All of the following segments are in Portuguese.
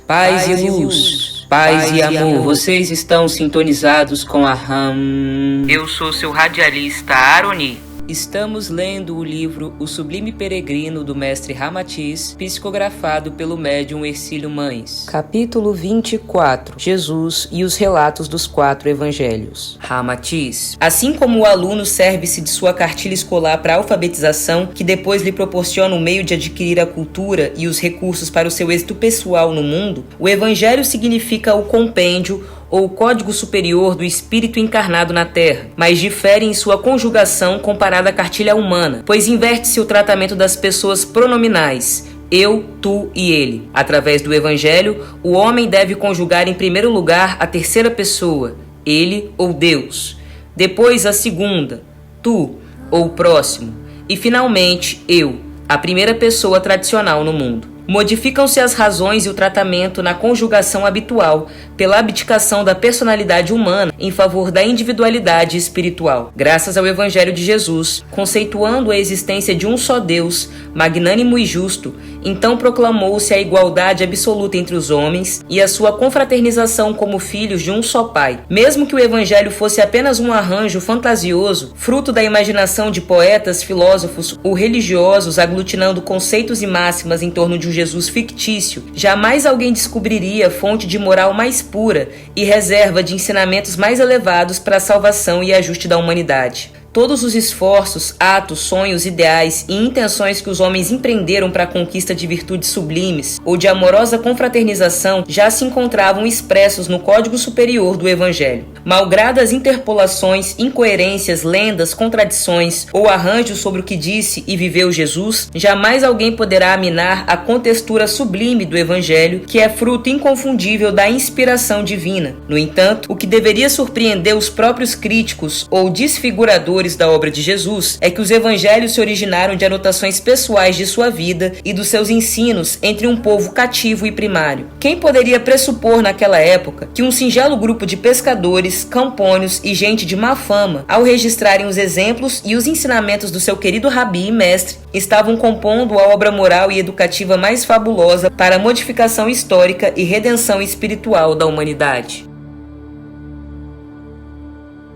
Paz e luz, paz e amor, vocês estão sintonizados com a RAM. Eu sou seu radialista Aroni. Estamos lendo o livro O Sublime Peregrino do mestre Ramatiz, psicografado pelo médium Hercílio Mães. Capítulo 24. Jesus e os relatos dos 4 evangelhos. Ramatiz. Assim como o aluno serve-se de sua cartilha escolar para a alfabetização, que depois lhe proporciona o meio de adquirir a cultura e os recursos para o seu êxito pessoal no mundo, o evangelho significa o compêndio ou o código superior do espírito encarnado na Terra, mas difere em sua conjugação comparada à cartilha humana, pois inverte-se o tratamento das pessoas pronominais, eu, tu e ele. Através do evangelho, o homem deve conjugar em primeiro lugar a terceira pessoa, ele ou Deus, depois a segunda, tu ou o próximo, e finalmente eu, a primeira pessoa tradicional no mundo. Modificam-se as razões e o tratamento na conjugação habitual pela abdicação da personalidade humana em favor da individualidade espiritual. Graças ao Evangelho de Jesus, conceituando a existência de um só Deus, magnânimo e justo, então proclamou-se a igualdade absoluta entre os homens e a sua confraternização como filhos de um só Pai. Mesmo que o Evangelho fosse apenas um arranjo fantasioso, fruto da imaginação de poetas, filósofos ou religiosos aglutinando conceitos e máximas em torno de um Jesus fictício, jamais alguém descobriria fonte de moral mais pura e reserva de ensinamentos mais elevados para a salvação e ajuste da humanidade. Todos os esforços, atos, sonhos, ideais e intenções que os homens empreenderam para a conquista de virtudes sublimes ou de amorosa confraternização já se encontravam expressos no código superior do Evangelho. Malgrado as interpolações, incoerências, lendas, contradições ou arranjos sobre o que disse e viveu Jesus, jamais alguém poderá aminar a contextura sublime do Evangelho, que é fruto inconfundível da inspiração divina. No entanto, o que deveria surpreender os próprios críticos ou desfiguradores da obra de Jesus é que os evangelhos se originaram de anotações pessoais de sua vida e dos seus ensinos entre um povo cativo e primário. Quem poderia pressupor naquela época que um singelo grupo de pescadores, campônios e gente de má fama, ao registrarem os exemplos e os ensinamentos do seu querido rabi e mestre, estavam compondo a obra moral e educativa mais fabulosa para a modificação histórica e redenção espiritual da humanidade?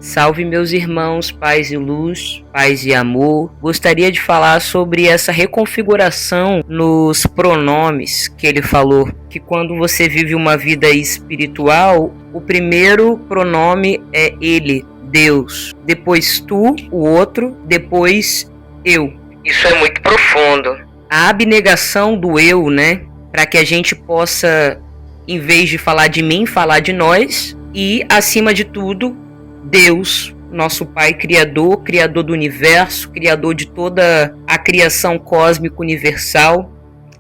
Salve meus irmãos, paz e luz, paz e amor. Gostaria de falar sobre essa reconfiguração nos pronomes que ele falou, que quando você vive uma vida espiritual, o primeiro pronome é ele, Deus, depois tu, o outro, depois eu. Isso é muito profundo. A abnegação do eu, né, para que a gente possa, em vez de falar de mim, falar de nós e, acima de tudo, Deus, nosso Pai Criador, Criador do Universo, Criador de toda a criação cósmica universal.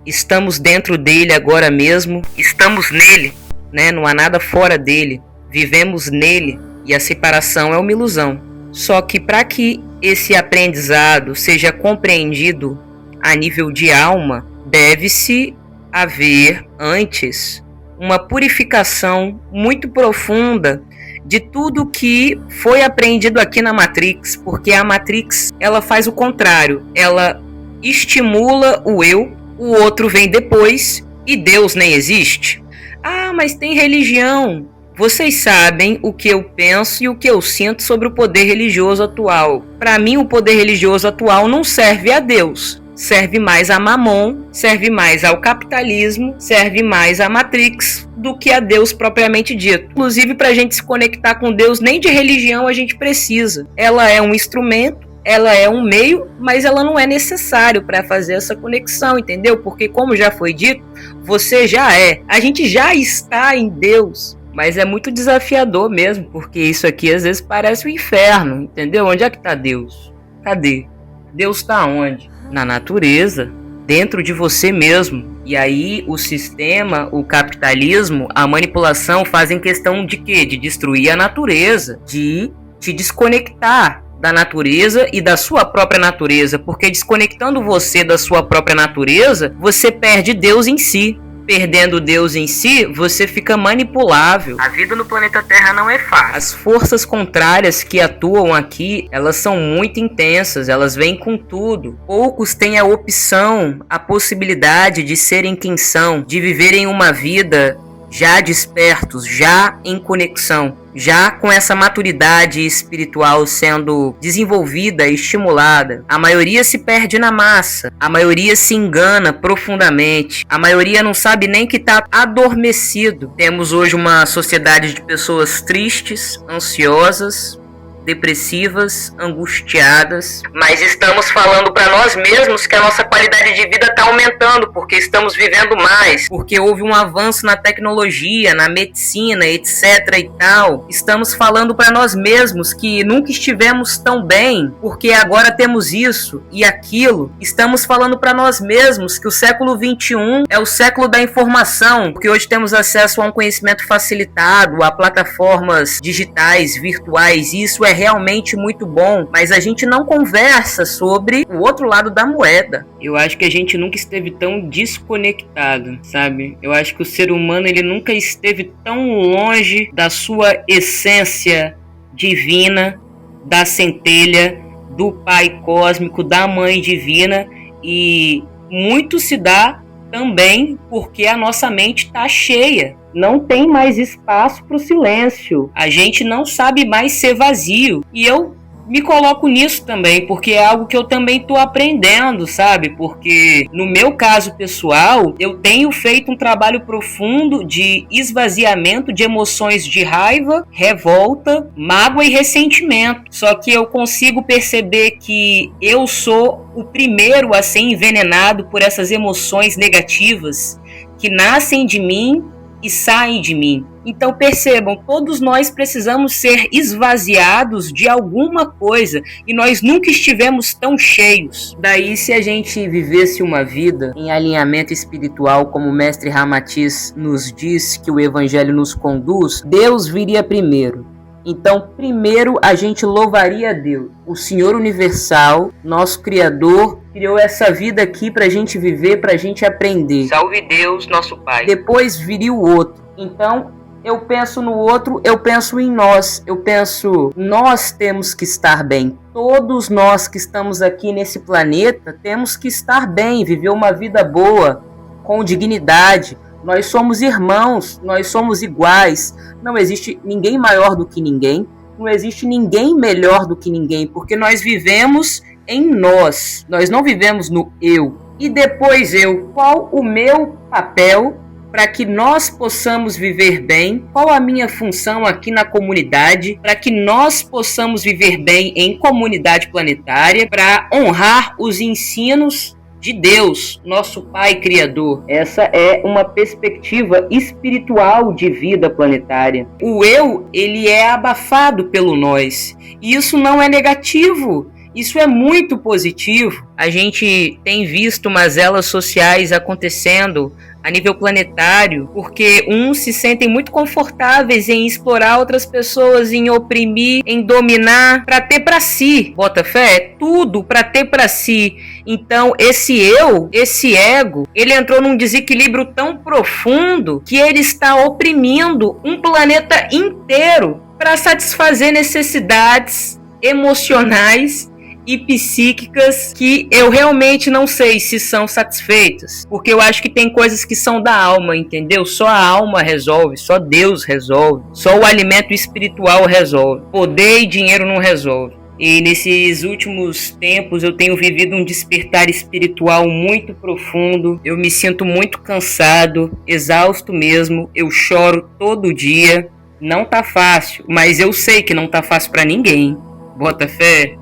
Estamos dentro dele agora mesmo, estamos nele, né? Não há nada fora dele, vivemos nele e a separação é uma ilusão. Só que para que esse aprendizado seja compreendido a nível de alma, deve-se haver antes uma purificação muito profunda de tudo que foi aprendido aqui na Matrix, porque a Matrix ela faz o contrário, ela estimula o eu, o outro vem depois e Deus nem existe. Ah, mas tem religião. Vocês sabem o que eu penso e o que eu sinto sobre o poder religioso atual. Para mim, o poder religioso atual não serve a Deus. Serve mais a Mamon, serve mais ao capitalismo, serve mais à Matrix do que a Deus propriamente dito. Inclusive, para a gente se conectar com Deus, nem de religião a gente precisa. Ela é um instrumento, ela é um meio, mas ela não é necessário para fazer essa conexão, entendeu? Porque, como já foi dito, você já é. A gente já está em Deus. Mas é muito desafiador mesmo, porque isso aqui às vezes parece o inferno, entendeu? Onde é que está Deus? Cadê? Deus está onde? Na natureza, dentro de você mesmo. E aí o sistema, o capitalismo, a manipulação fazem questão de quê? De destruir a natureza, de te desconectar da natureza e da sua própria natureza, porque desconectando você da sua própria natureza, você perde Deus em si. perdendo Deus em si, você fica manipulável. A vida no planeta Terra não é fácil. As forças contrárias que atuam aqui, elas são muito intensas, elas vêm com tudo. Poucos têm a opção, a possibilidade de serem quem são, de viverem uma vida já despertos, já em conexão, já com essa maturidade espiritual sendo desenvolvida e estimulada. A maioria se perde na massa, a maioria se engana profundamente, a maioria não sabe nem que está adormecido. Temos hoje uma sociedade de pessoas tristes, ansiosas, depressivas, angustiadas, mas estamos falando para nós mesmos que a nossa qualidade de vida está aumentando, porque estamos vivendo mais, porque houve um avanço na tecnologia, na medicina, etc e tal. Estamos falando para nós mesmos que nunca estivemos tão bem, porque agora temos isso e aquilo. Estamos falando para nós mesmos que o século XXI é o século da informação, porque hoje temos acesso a um conhecimento facilitado, a plataformas digitais, virtuais, e isso é realmente muito bom, mas a gente não conversa sobre o outro lado da moeda. Eu acho que a gente nunca esteve tão desconectado, sabe? Eu acho que o ser humano ele nunca esteve tão longe da sua essência divina, da centelha, do Pai Cósmico, da Mãe Divina, e muito se dá também porque a nossa mente está cheia. Não tem mais espaço para o silêncio. A gente não sabe mais ser vazio. E eu me coloco nisso também, porque é algo que eu também estou aprendendo, sabe? Porque no meu caso pessoal, eu tenho feito um trabalho profundo de esvaziamento de emoções de raiva, revolta, mágoa e ressentimento. Só que eu consigo perceber que eu sou o primeiro a ser envenenado por essas emoções negativas que nascem de mim e saem de mim. Então percebam, todos nós precisamos ser esvaziados de alguma coisa e nós nunca estivemos tão cheios. Daí, se a gente vivesse uma vida em alinhamento espiritual, como o mestre Ramatiz nos diz que o evangelho nos conduz, Deus viria primeiro. Então, primeiro a gente louvaria a Deus, o Senhor Universal, nosso Criador, criou essa vida aqui pra gente viver, pra gente aprender. Salve Deus, nosso Pai. Depois viria o outro. Então, eu penso no outro, eu penso em nós. Eu penso, nós temos que estar bem. Todos nós que estamos aqui nesse planeta temos que estar bem, viver uma vida boa, com dignidade. Nós somos irmãos, nós somos iguais. Não existe ninguém maior do que ninguém. Não existe ninguém melhor do que ninguém, porque nós vivemos em nós. Nós não vivemos no eu. E depois eu. Qual o meu papel para que nós possamos viver bem? Qual a minha função aqui na comunidade para que nós possamos viver bem em comunidade planetária, para honrar os ensinos de Deus, nosso Pai Criador? Essa é uma perspectiva espiritual de vida planetária. O eu, ele é abafado pelo nós. E isso não é negativo. Isso é muito positivo. A gente tem visto mazelas sociais acontecendo a nível planetário, porque uns se sentem muito confortáveis em explorar outras pessoas, em oprimir, em dominar, para ter para si. Bota fé? É tudo para ter para si. Então, esse eu, esse ego, ele entrou num desequilíbrio tão profundo que ele está oprimindo um planeta inteiro para satisfazer necessidades emocionais e psíquicas que eu realmente não sei se são satisfeitas, porque eu acho que tem coisas que são da alma, entendeu? Só a alma resolve, só Deus resolve, só o alimento espiritual resolve, poder e dinheiro não resolve. E nesses últimos tempos eu tenho vivido um despertar espiritual muito profundo. Eu me sinto muito cansado, exausto mesmo, eu choro todo dia. Não tá fácil, mas eu sei que não tá fácil pra ninguém. Bota fé?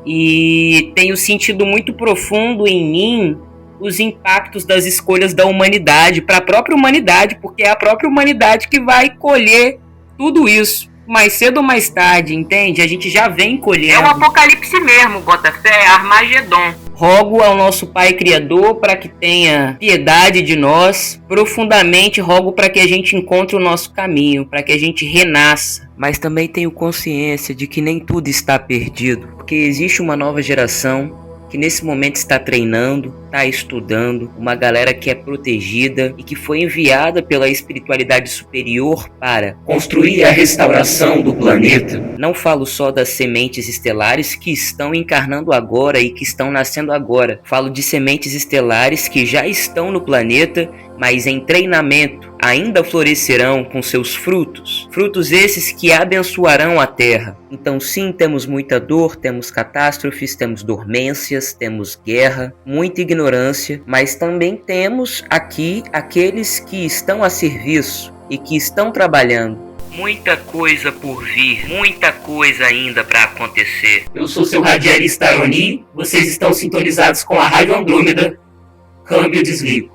E tenho sentido muito profundo em mim os impactos das escolhas da humanidade para a própria humanidade, porque é a própria humanidade que vai colher tudo isso mais cedo ou mais tarde, entende? A gente já vem colhendo. É o apocalipse mesmo, bota fé, Armagedon. Rogo ao nosso Pai Criador para que tenha piedade de nós. Profundamente rogo para que a gente encontre o nosso caminho, para que a gente renasça. Mas também tenho consciência de que nem tudo está perdido, porque existe uma nova geração que nesse momento está treinando, está estudando, uma galera que é protegida e que foi enviada pela espiritualidade superior para construir a restauração do planeta. Não falo só das sementes estelares que estão encarnando agora e que estão nascendo agora. Falo de sementes estelares que já estão no planeta, mas em treinamento ainda florescerão com seus frutos. Frutos esses que abençoarão a Terra. Então sim, temos muita dor, temos catástrofes, temos dormências, temos guerra, muita ignorância, mas também temos aqui aqueles que estão a serviço e que estão trabalhando. Muita coisa por vir, muita coisa ainda para acontecer. Eu sou seu radialista Aroni, vocês estão sintonizados com a Rádio Andrômeda. Câmbio desligo.